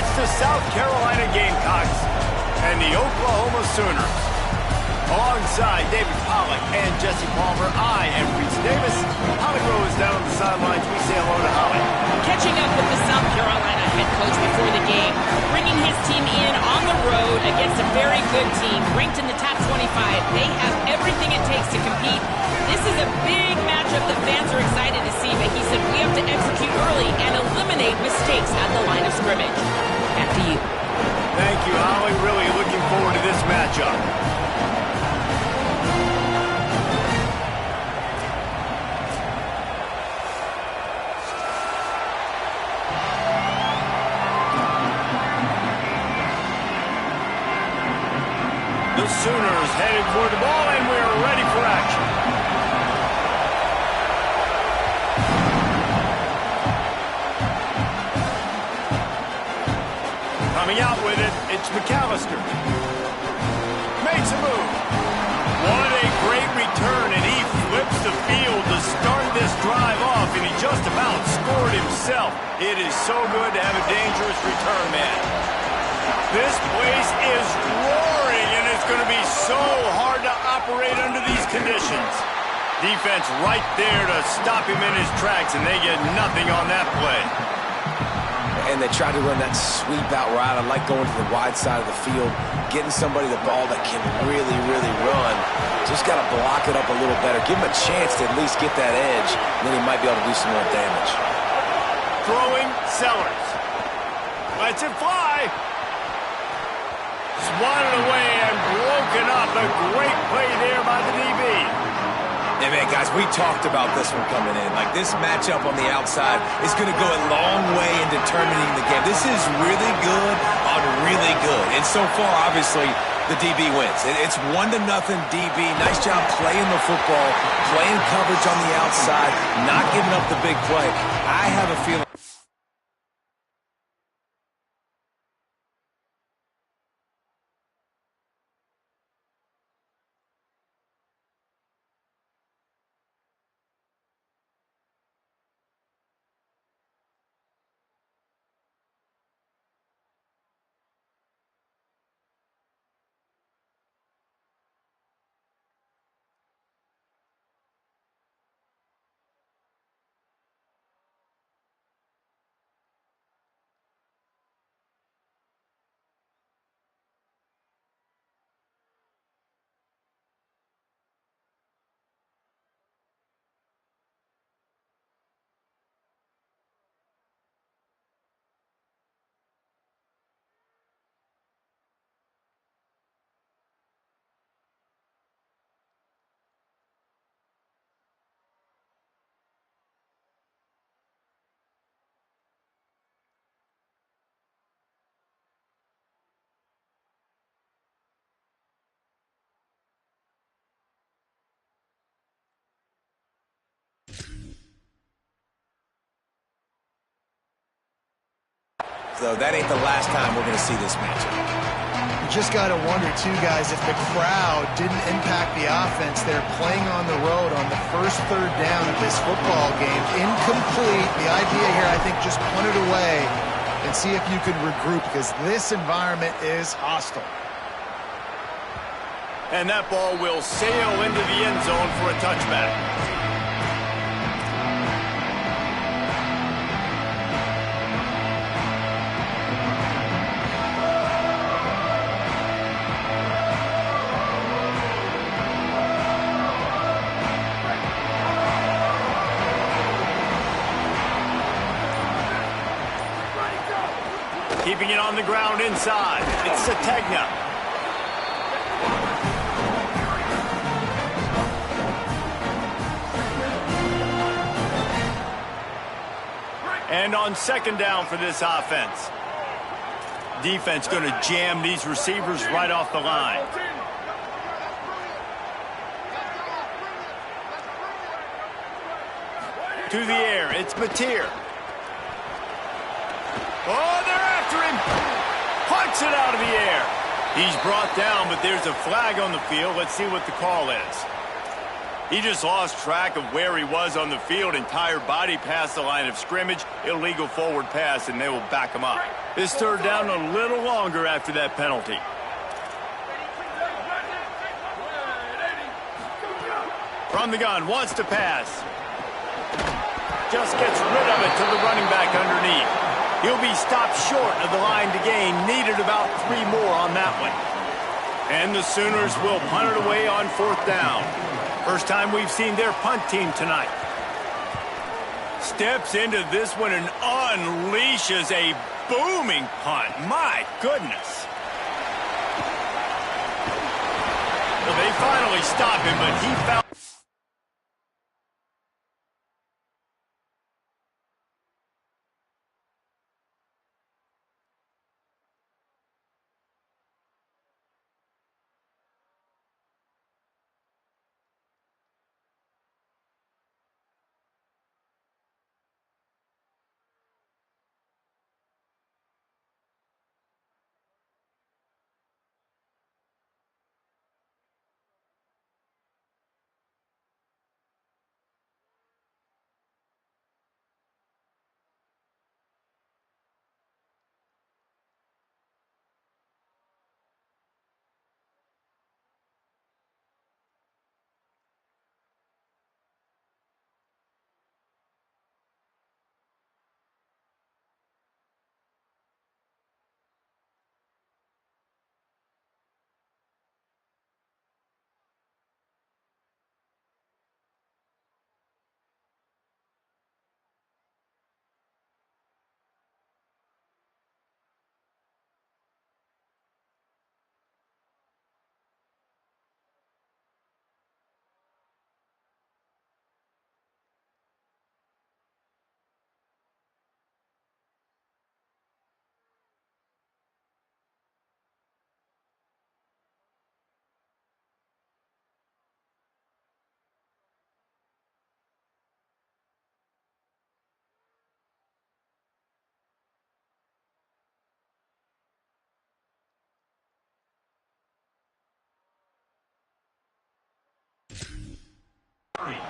It's the South Carolina Gamecocks and the Oklahoma Sooners. Alongside David Pollack and Jesse Palmer, I am Reese Davis. Holly Rose down on the sidelines. We say hello to Holly. Catching up with the South Carolina head coach before the game, bringing his team in on the road against a very good team, ranked in the top 25. They have everything it takes to compete. This is a big matchup that fans are excited to see, but he said we have to execute early and eliminate mistakes at the line of scrimmage. Back to you. Thank you, Holly. Really looking forward to this matchup. The Sooners headed for the ball, and we are ready for action. Coming out with it, it's McAllister. Makes a move. What a great return, and he flips the field to start this drive off, and he just about scored himself. It is so good to have a dangerous return man. This place is roaring, and it's going to be so hard to operate under these conditions. Defense right there to stop him in his tracks, and they get nothing on that play. And they tried to run that sweep out route. I like going to the wide side of the field, getting somebody the ball that can really, really run. Just got to block it up a little better. Give him a chance to at least get that edge, and then he might be able to do some more damage. Throwing Sellers. Lets it fly. Swatted away and broken up. A great play there by the DB. Yeah, man, guys, we talked about this one coming in. Like, this matchup on the outside is going to go a long way in determining the game. This is really good on really good. And so far, obviously, the DB wins. It's 1-0 DB. Nice job playing the football, playing coverage on the outside, not giving up the big play. I have a feeling. So that ain't the last time we're going to see this matchup. You just got to wonder, too, guys, if the crowd didn't impact the offense. They're playing on the road on the first third down of this football game. Incomplete. The idea here, I think, just punt it away and see if you can regroup, because this environment is hostile. And that ball will sail into the end zone for a touchback. Keeping it on the ground inside. It's Sategna. And on second down for this offense. Defense going to jam these receivers right off the line. To the air, it's Mateer. Oh, they're after him. Punts it out of the air. He's brought down, but there's a flag on the field. Let's see what the call is. He just lost track of where he was on the field. Entire body past the line of scrimmage. illegal forward pass, and they will back him up. This third down a little longer after that penalty. From the gun, wants to pass. Just gets rid of it to the running back underneath. He'll be stopped short of the line to gain. Needed about 3 more on that one. And the Sooners will punt it away on 4th down. First time we've seen their punt team tonight. Steps into this one and unleashes a booming punt. My goodness. Well, they finally stop him, but he found...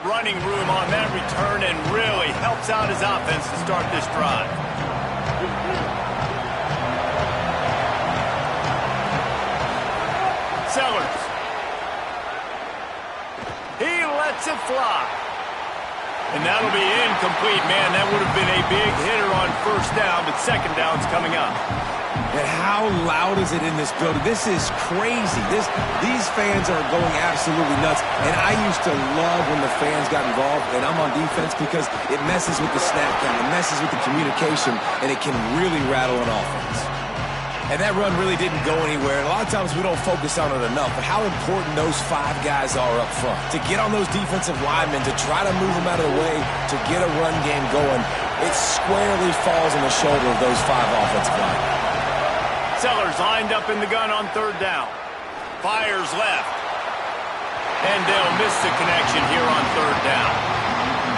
running room on that return and really helps out his offense to start this drive. Sellers. He lets it fly. And that'll be incomplete, man. That would have been a big hitter on 1st down, but 2nd down's coming up. And how loud is it in this building? This is crazy. These fans are going absolutely nuts. And I used to love when the fans got involved, and I'm on defense because it messes with the snap count, it messes with the communication, and it can really rattle an offense. And that run really didn't go anywhere. And a lot of times we don't focus on it enough, but how important those 5 guys are up front. To get on those defensive linemen, to try to move them out of the way, to get a run game going, it squarely falls on the shoulder of those 5 offensive linemen. Sellers lined up in the gun on 3rd down. Fires left. And they'll miss the connection here on 3rd down.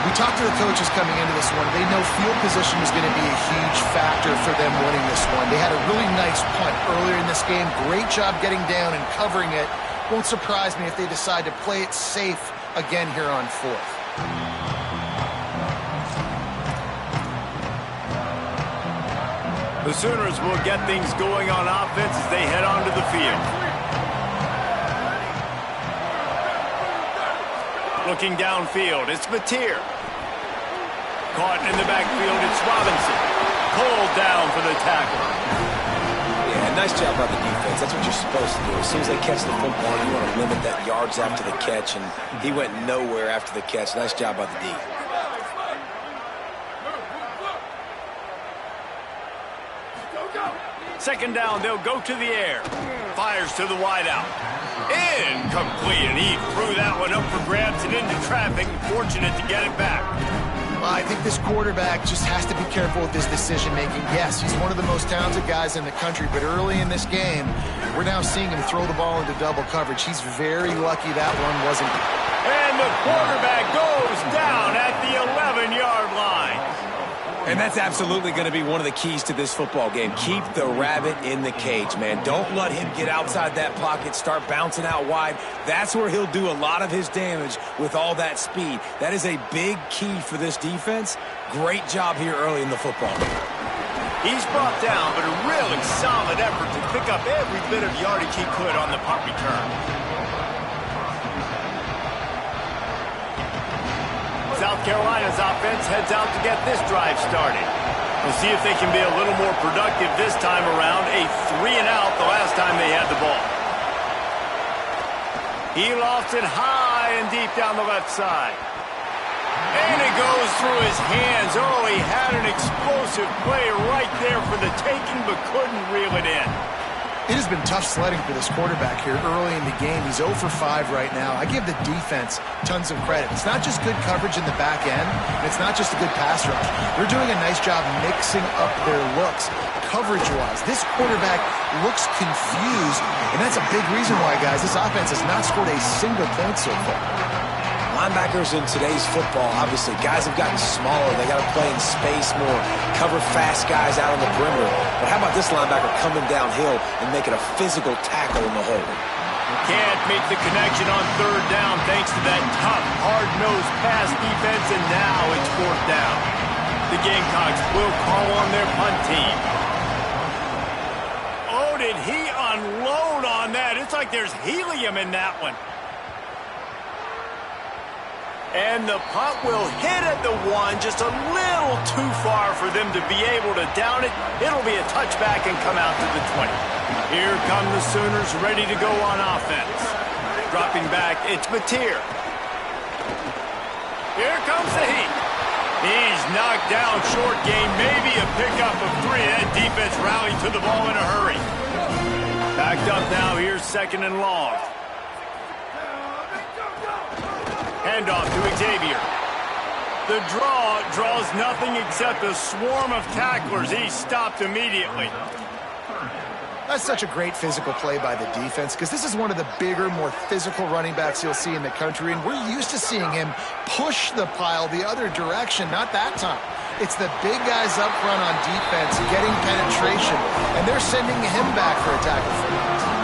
We talked to the coaches coming into this one. They know field position was going to be a huge factor for them winning this one. They had a really nice punt earlier in this game. Great job getting down and covering it. Won't surprise me if they decide to play it safe again here on 4th. The Sooners will get things going on offense as they head onto the field. Looking downfield, it's Mateer. Caught in the backfield, it's Robinson. Pulled down for the tackle. Yeah, nice job by the defense. That's what you're supposed to do. As soon as they catch the football, you want to limit that yards after the catch, and he went nowhere after the catch. Nice job by the D. Second down, they'll go to the air. Fires to the wideout. Incomplete, and he threw that one up for grabs and into traffic. Fortunate to get it back. Well, I think this quarterback just has to be careful with his decision-making. Yes, he's one of the most talented guys in the country, but early in this game, we're now seeing him throw the ball into double coverage. He's very lucky that one wasn't. And the quarterback goes down at the 11-yard line. And that's absolutely going to be one of the keys to this football game. Keep the rabbit in the cage, man. Don't let him get outside that pocket, start bouncing out wide. That's where he'll do a lot of his damage with all that speed. That is a big key for this defense. Great job here early in the football game. He's brought down, but a really solid effort to pick up every bit of yardage he could on the punt return. South Carolina's offense heads out to get this drive started. We'll see if they can be a little more productive this time around. A 3-and-out the last time they had the ball. He lofts it high and deep down the left side. And it goes through his hands. Oh, he had an explosive play right there for the taking, but couldn't reel it in. It has been tough sledding for this quarterback here early in the game. He's 0 for 5 right now. I give the defense tons of credit. It's not just good coverage in the back end, and it's not just a good pass rush. They're doing a nice job mixing up their looks coverage-wise. This quarterback looks confused, and that's a big reason why, guys, this offense has not scored a single point so far. Linebackers in today's football, obviously, guys have gotten smaller. They got to play in space more, cover fast guys out on the perimeter. But how about this linebacker coming downhill and making a physical tackle in the hole? Can't make the connection on third down thanks to that tough, hard-nosed pass defense, and now it's fourth down. The Gamecocks will call on their punt team. Oh, did he unload on that? It's like there's helium in that one. And the punt will hit at the 1, just a little too far for them to be able to down it. It'll be a touchback and come out to the 20. Here come the Sooners ready to go on offense. Dropping back, it's Mateer. Here comes the heat. He's knocked down short game, maybe a pickup of 3. That defense rallied to the ball in a hurry. Backed up now, here's 2nd and long. Handoff to Xavier. The draws nothing except a swarm of tacklers. He's stopped immediately. That's such a great physical play by the defense because this is one of the bigger, more physical running backs you'll see in the country, and we're used to seeing him push the pile the other direction. Not that time. It's the big guys up front on defense getting penetration, and they're sending him back for a tackle for loss.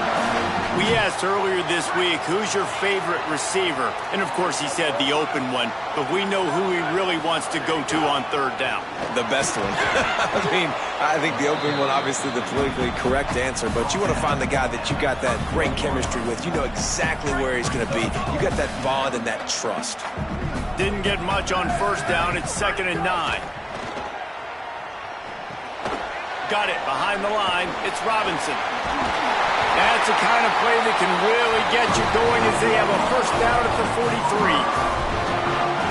We asked earlier this week, who's your favorite receiver? And, of course, he said the open one. But we know who he really wants to go to on third down. The best one. I mean, I think the open one, obviously the politically correct answer. But you want to find the guy that you got that great chemistry with. You know exactly where he's going to be. You got that bond and that trust. Didn't get much on first down. It's 2nd and 9. Got it behind the line. It's Robinson. That's the kind of play that can really get you going as they have a first down at the 43.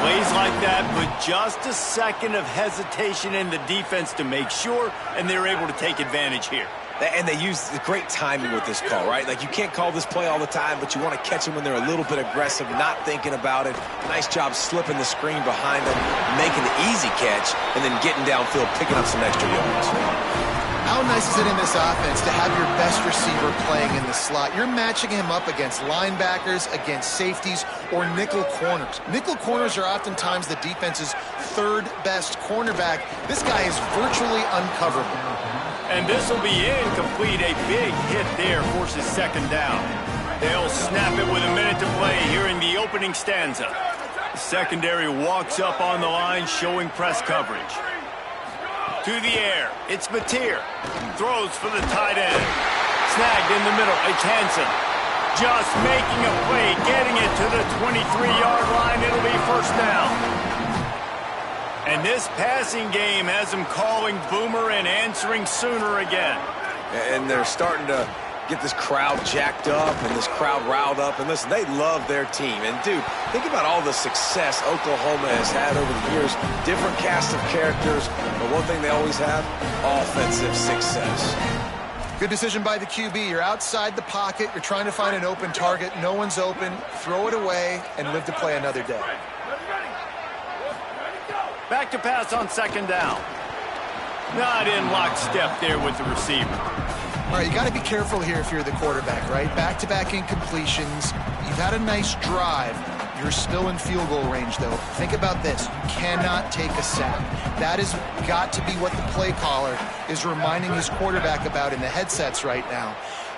Plays like that, but just a second of hesitation in the defense to make sure, and they're able to take advantage here. And they use the great timing with this call, right? Like, you can't call this play all the time, but you want to catch them when they're a little bit aggressive, not thinking about it. Nice job slipping the screen behind them, making the easy catch, and then getting downfield, picking up some extra yards. How nice is it in this offense to have your best receiver playing in the slot? You're matching him up against linebackers, against safeties, or nickel corners. Nickel corners are oftentimes the defense's third best cornerback. This guy is virtually uncoverable. And this will be incomplete. A big hit there forces 2nd down. They'll snap it with a minute to play here in the opening stanza. The secondary walks up on the line, showing press coverage. To the air, it's Mateer. Throws for the tight end. Snagged in the middle, it's Hansen. Just making a play, getting it to the 23-yard line. It'll be first down. And this passing game has them calling Boomer and answering Sooner again. And they're starting to get this crowd jacked up and this crowd riled up. And listen, they love their team. And, dude, think about all the success Oklahoma has had over the years. Different cast of characters. But one thing they always have, offensive success. Good decision by the QB. You're outside the pocket. You're trying to find an open target. No one's open. Throw it away and live to play another day. Back to pass on 2nd down. Not in lockstep there with the receiver. All right, you got to be careful here if you're the quarterback, right? Back-to-back incompletions. You've had a nice drive. You're still in field goal range, though. Think about this. You cannot take a sack. That has got to be what the play caller is reminding his quarterback about in the headsets right now.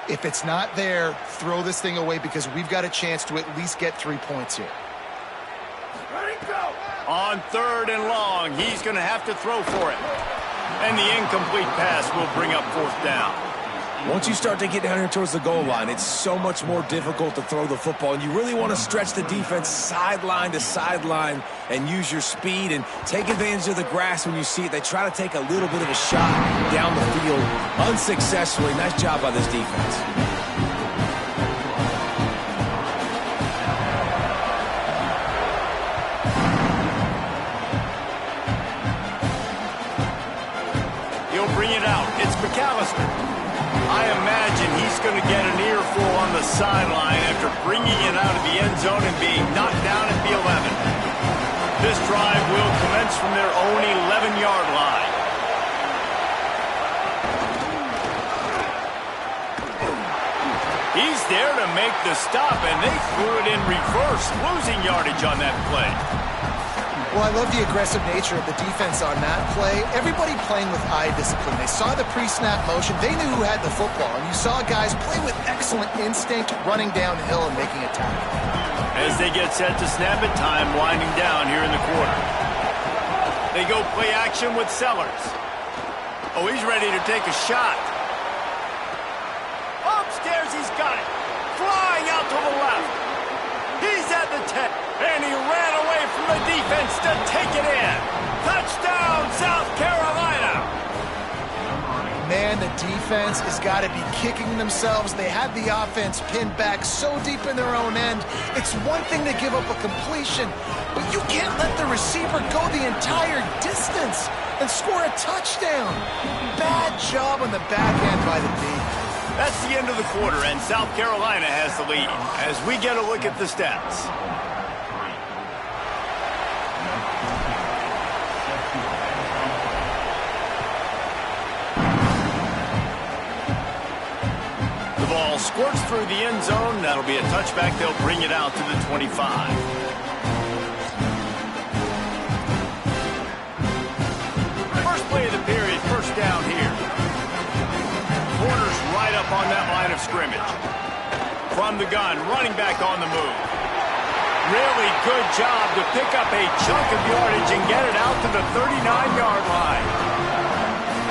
If it's not there, throw this thing away because we've got a chance to at least get 3 points here. On 3rd and long, he's going to have to throw for it. And the incomplete pass will bring up 4th down. Once you start to get down here towards the goal line, it's so much more difficult to throw the football. And you really want to stretch the defense sideline to sideline and use your speed and take advantage of the grass when you see it. They try to take a little bit of a shot down the field unsuccessfully. Nice job by this defense. Bring it out. It's McAllister. I imagine he's going to get an earful on the sideline after bringing it out of the end zone and being knocked down at the 11. This drive will commence from their own 11-yard line. He's there to make the stop, and they threw it in reverse, losing yardage on that play. Well, I love the aggressive nature of the defense on that play. Everybody playing with eye discipline. They saw the pre-snap motion. They knew who had the football. And you saw guys play with excellent instinct, running downhill and making a tackle. As they get set to snap it, time winding down here in the quarter. They go play action with Sellers. Oh, he's ready to take a shot. Upstairs, he's got it. Flying out to the left. He's at the 10, and he ran away from the defense to take it in. Touchdown, South Carolina! Man, the defense has got to be kicking themselves. They had the offense pinned back so deep in their own end. It's one thing to give up a completion, but you can't let the receiver go the entire distance and score a touchdown. Bad job on the back end by the D. That's the end of the quarter, and South Carolina has the lead as we get a look at the stats. The ball squirts through the end zone. That'll be a touchback. They'll bring it out to the 25. First play of the period, first down here. Corners right up on that line of scrimmage. From the gun, running back on the move. Really good job to pick up a chunk of yardage and get it out to the 39-yard line.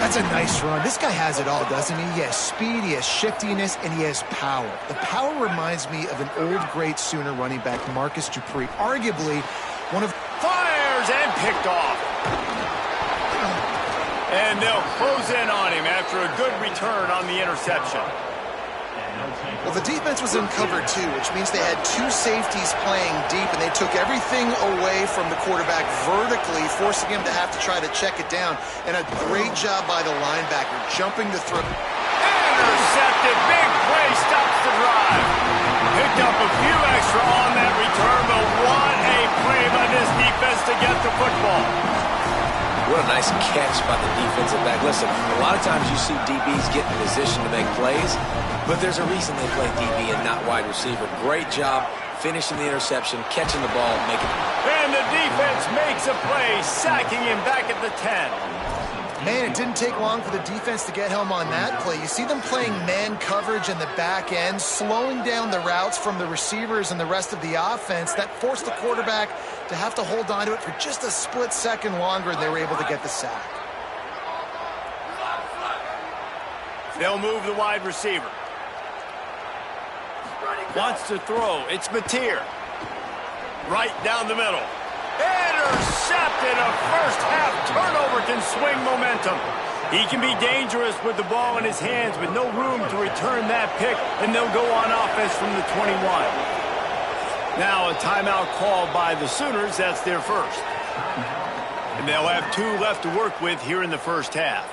That's a nice run. This guy has it all, doesn't he? He has speed, he has shiftiness, and he has power. The power reminds me of an old great Sooner running back, Marcus Dupree. Arguably one of... Fires and picked off. And they'll close in on him after a good return on the interception. Well, the defense was in cover two, which means they had two safeties playing deep, and they took everything away from the quarterback vertically, forcing him to have to try to check it down. And a great job by the linebacker, jumping the throw. Intercepted. Big play stops the drive. Picked up a few extra on that return, but what a play by this defense to get the football. What a nice catch by the defensive back. Listen, a lot of times you see DBs get in position to make plays, but there's a reason they play DB and not wide receiver. Great job finishing the interception, catching the ball, making it. And the defense makes a play, sacking him back at the 10. Man, it didn't take long for the defense to get home on that play. You see them playing man coverage in the back end, slowing down the routes from the receivers and the rest of the offense. That forced the quarterback to have to hold on to it for just a split second longer, and they were able to get the sack. They'll move the wide receiver. Wants to throw. It's Mateer. Right down the middle. Intercepted. A first-half turnover can swing momentum. He can be dangerous with the ball in his hands, with no room to return that pick, and they'll go on offense from the 21. Now a timeout called by the Sooners. That's their first. And they'll have 2 left to work with here in the first half.